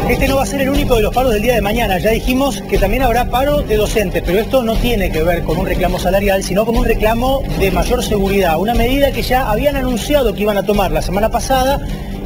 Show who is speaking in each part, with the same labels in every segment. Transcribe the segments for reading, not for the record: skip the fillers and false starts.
Speaker 1: Este no va a ser el único de los paros del día de mañana. Ya dijimos que también habrá paro de docentes, pero esto no tiene que ver con un reclamo salarial, sino con un reclamo de mayor seguridad. Una medida que ya habían anunciado que iban a tomar la semana pasada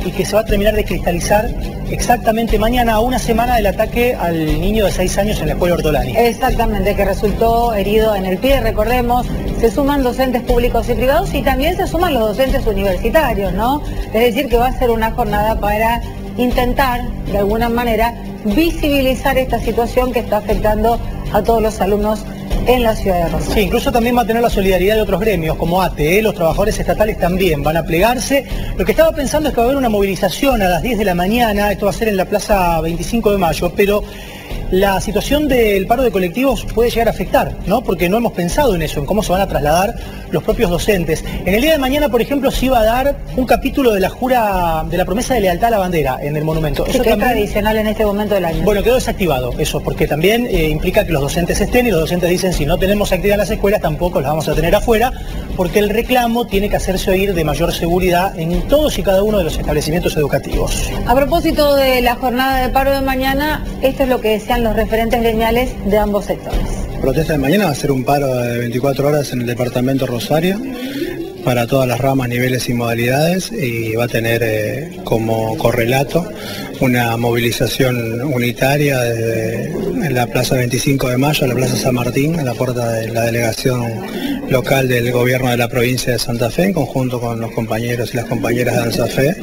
Speaker 1: y que se va a terminar de cristalizar exactamente mañana, a una semana del ataque al niño de 6 años en la escuela Ortolani.
Speaker 2: Exactamente, que resultó herido en el pie, recordemos. Se suman docentes públicos y privados y también se suman los docentes universitarios, ¿no? Es decir, que va a ser una jornada para intentar, de alguna manera, visibilizar esta situación que está afectando a todos los alumnos en la ciudad de Rosario.
Speaker 1: Sí, incluso también va a tener la solidaridad de otros gremios, como ATE, los trabajadores estatales también van a plegarse. Lo que estaba pensando es que va a haber una movilización a las 10 de la mañana, esto va a ser en la Plaza 25 de Mayo, pero la situación del paro de colectivos puede llegar a afectar, ¿no? Porque no hemos pensado en eso, en cómo se van a trasladar los propios docentes. En el día de mañana, por ejemplo, se iba a dar un capítulo de la jura, de la promesa de lealtad a la bandera en el monumento.
Speaker 2: Eso que es tradicional en este momento del año.
Speaker 1: Bueno, quedó desactivado eso, porque también implica que los docentes estén, y los docentes dicen, si no tenemos actividad en las escuelas, tampoco las vamos a tener afuera, porque el reclamo tiene que hacerse oír de mayor seguridad en todos y cada uno de los establecimientos educativos.
Speaker 2: A propósito de la jornada de paro de mañana, esto es lo que decían los referentes gremiales de ambos sectores.
Speaker 3: La protesta de mañana va a ser un paro de 24 horas en el departamento Rosario para todas las ramas, niveles y modalidades, y va a tener como correlato una movilización unitaria desde la Plaza 25 de Mayo a la Plaza San Martín, a la puerta de la delegación local del gobierno de la provincia de Santa Fe, en conjunto con los compañeros y las compañeras de ANSAFE,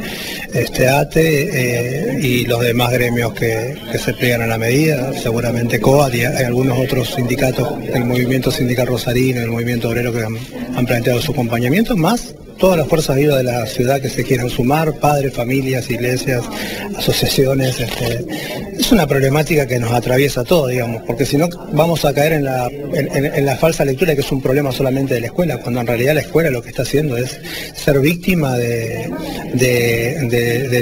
Speaker 3: ATE y los demás gremios que se pliegan a la medida, seguramente COAD y hay algunos otros sindicatos, el movimiento sindical rosarino, el movimiento obrero que han planteado su acompañamiento, más todas las fuerzas vivas de la ciudad que se quieran sumar, padres, familias, iglesias, asociaciones. Es una problemática que nos atraviesa a todos, digamos, porque si no vamos a caer en la falsa lectura de que es un problema solamente de la escuela, cuando en realidad la escuela lo que está haciendo es ser víctima de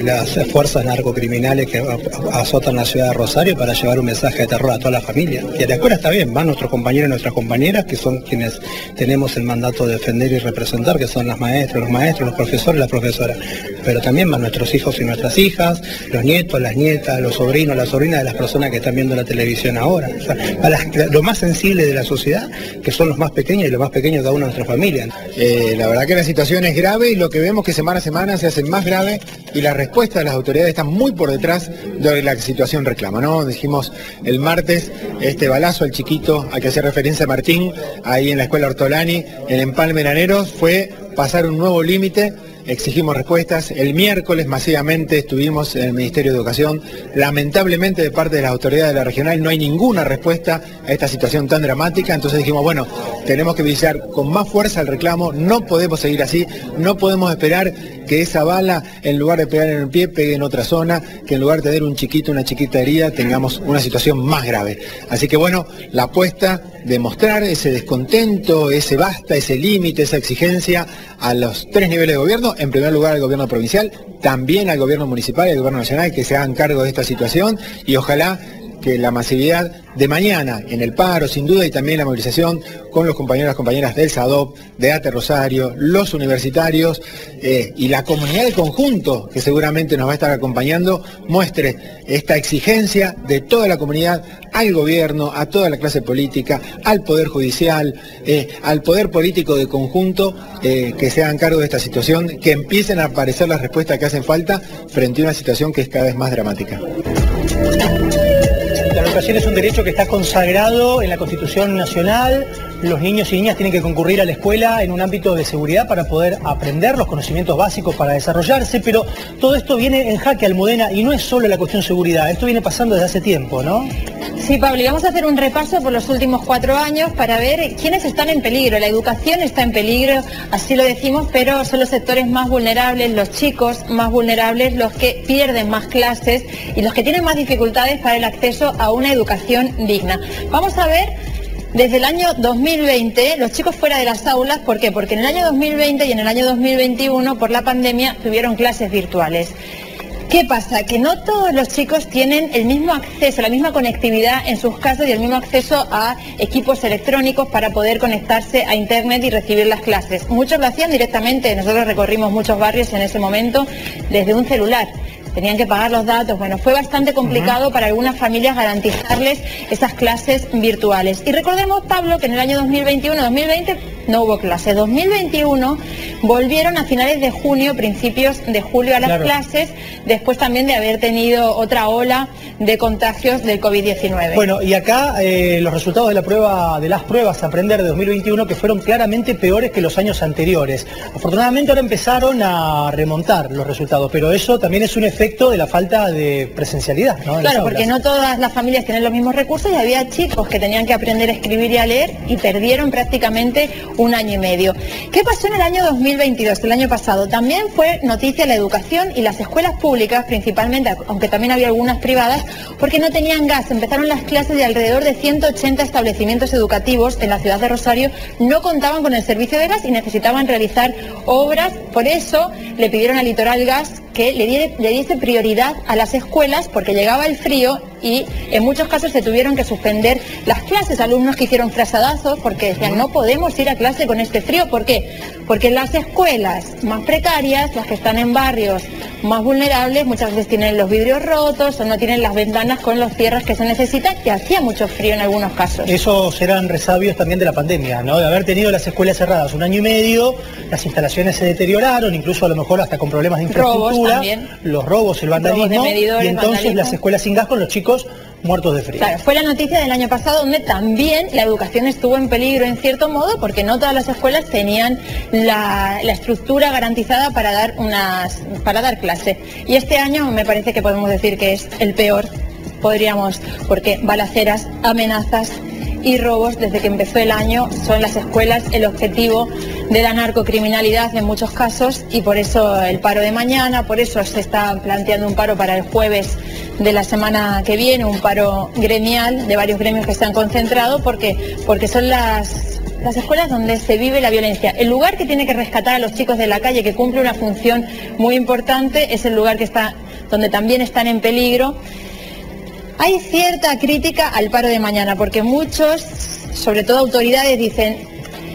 Speaker 3: las fuerzas narcocriminales que azotan la ciudad de Rosario para llevar un mensaje de terror a toda la familia. Y a la escuela está bien, van nuestros compañeros y nuestras compañeras, que son quienes tenemos el mandato de defender y representar, que son las maestras, los profesores, las profesoras, pero también van nuestros hijos y nuestras hijas, los nietos, las nietas, los sobrinos, las sobrinas de las personas que están viendo la televisión ahora. O sea, lo más sensible de la sociedad, que son los más pequeños y los más pequeños de cada una de nuestras familias.
Speaker 4: La verdad que la situación es grave y lo que vemos que semana a semana se hace más grave y la respuesta de las autoridades está muy por detrás de lo que la situación reclama, ¿no? Dijimos el martes, este balazo al chiquito al que hacía referencia Martín, ahí en la escuela Ortolani, en Empalme Graneros, fue pasar un nuevo límite. Exigimos respuestas. El miércoles masivamente estuvimos en el Ministerio de Educación. Lamentablemente de parte de las autoridades de la regional no hay ninguna respuesta a esta situación tan dramática. Entonces dijimos, bueno, tenemos que visitar con más fuerza el reclamo. No podemos seguir así. No podemos esperar que esa bala, en lugar de pegar en el pie, pegue en otra zona. Que en lugar de tener un chiquito, una chiquita herida, tengamos una situación más grave. Así que bueno, la apuesta de mostrar ese descontento, ese basta, ese límite, esa exigencia a los 3 niveles de gobierno. En primer lugar al gobierno provincial, también al gobierno municipal y al gobierno nacional, que se hagan cargo de esta situación y ojalá que la masividad de mañana en el paro, sin duda, y también la movilización con los compañeros y las compañeras del SADOP, de ATE Rosario, los universitarios y la comunidad de conjunto, que seguramente nos va a estar acompañando, muestre esta exigencia de toda la comunidad al gobierno, a toda la clase política, al Poder Judicial, al Poder Político de conjunto, que se hagan cargo de esta situación, que empiecen a aparecer las respuestas que hacen falta frente a una situación que es cada vez más dramática.
Speaker 1: La educación es un derecho que está consagrado en la Constitución Nacional. Los niños y niñas tienen que concurrir a la escuela en un ámbito de seguridad para poder aprender los conocimientos básicos para desarrollarse, pero todo esto viene en jaque, Almudena, y no es solo la cuestión seguridad, esto viene pasando desde hace tiempo, ¿no?
Speaker 5: Sí, Pablo, y vamos a hacer un repaso por los últimos 4 años para ver quiénes están en peligro. La educación está en peligro, así lo decimos, pero son los sectores más vulnerables, los chicos más vulnerables, los que pierden más clases y los que tienen más dificultades para el acceso a una educación digna. Vamos a ver desde el año 2020 los chicos fuera de las aulas. ¿Por qué? Porque en el año 2020 y en el año 2021 por la pandemia tuvieron clases virtuales. ¿Qué pasa? Que no todos los chicos tienen el mismo acceso, la misma conectividad en sus casas y el mismo acceso a equipos electrónicos para poder conectarse a internet y recibir las clases. Muchos lo hacían directamente, nosotros recorrimos muchos barrios en ese momento desde un celular. tenían que pagar los datos. Bueno, fue bastante complicado para algunas familias garantizarles esas clases virtuales. Y recordemos, Pablo, que en el año 2021-2020 no hubo clases. 2021 volvieron a finales de junio, principios de julio a las clases, después también de haber tenido otra ola de contagios del COVID-19.
Speaker 1: Bueno, y acá los resultados de las pruebas a aprender de 2021 que fueron claramente peores que los años anteriores. Afortunadamente ahora empezaron a remontar los resultados, pero eso también es un efecto de la falta de presencialidad, ¿no?
Speaker 5: Claro, porque no todas las familias tienen los mismos recursos y había chicos que tenían que aprender a escribir y a leer y perdieron prácticamente un año y medio. ¿Qué pasó en el año 2022, el año pasado? También fue noticia la educación y las escuelas públicas, principalmente, aunque también había algunas privadas, porque no tenían gas. Empezaron las clases de alrededor de 180 establecimientos educativos en la ciudad de Rosario, no contaban con el servicio de gas y necesitaban realizar obras. Por eso le pidieron a Litoral Gas que le diese prioridad a las escuelas porque llegaba el frío y en muchos casos se tuvieron que suspender las clases. Alumnos que hicieron frazadazos porque decían no podemos ir a clase con este frío. ¿Por qué? Porque las escuelas más precarias, las que están en barrios más vulnerables, muchas veces tienen los vidrios rotos o no tienen las ventanas con los cierres que se necesitan y hacía mucho frío en algunos casos.
Speaker 1: Esos eran resabios también de la pandemia, ¿no? De haber tenido las escuelas cerradas un año y medio, las instalaciones se deterioraron, incluso a lo mejor hasta con problemas de infraestructura, los robos, el vandalismo, y entonces vandalismo. Las escuelas sin gas con los chicos muertos de frío.
Speaker 5: Claro, fue la noticia del año pasado donde también la educación estuvo en peligro en cierto modo porque no todas las escuelas tenían la estructura garantizada para dar clase. Y este año me parece que podemos decir que es el peor, porque balaceras, amenazas y robos desde que empezó el año son las escuelas el objetivo de la narcocriminalidad en muchos casos y por eso el paro de mañana, por eso se está planteando un paro para el jueves de la semana que viene, un paro gremial de varios gremios que se han concentrado porque son las escuelas donde se vive la violencia. El lugar que tiene que rescatar a los chicos de la calle, que cumple una función muy importante, es el lugar donde también están en peligro. Hay cierta crítica al paro de mañana, porque muchos, sobre todo autoridades, dicen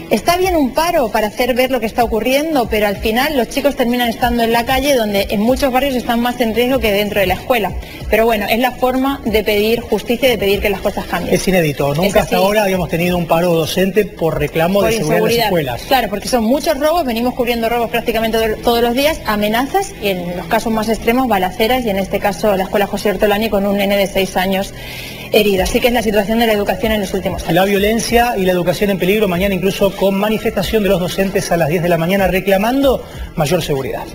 Speaker 5: está bien un paro para hacer ver lo que está ocurriendo, pero al final los chicos terminan estando en la calle, donde en muchos barrios están más en riesgo que dentro de la escuela. Pero bueno, es la forma de pedir justicia y de pedir que las cosas cambien.
Speaker 1: Es inédito, nunca hasta ahora habíamos tenido un paro docente por reclamo de seguridad en las escuelas.
Speaker 5: Claro, porque son muchos robos, venimos cubriendo robos prácticamente todos los días, amenazas y en los casos más extremos balaceras y en este caso la escuela José Ortolani con un nene de 6 años herido. Así que es la situación de la educación en los últimos años.
Speaker 1: La violencia y la educación en peligro, mañana incluso con manifestación de los docentes a las 10 de la mañana reclamando mayor seguridad.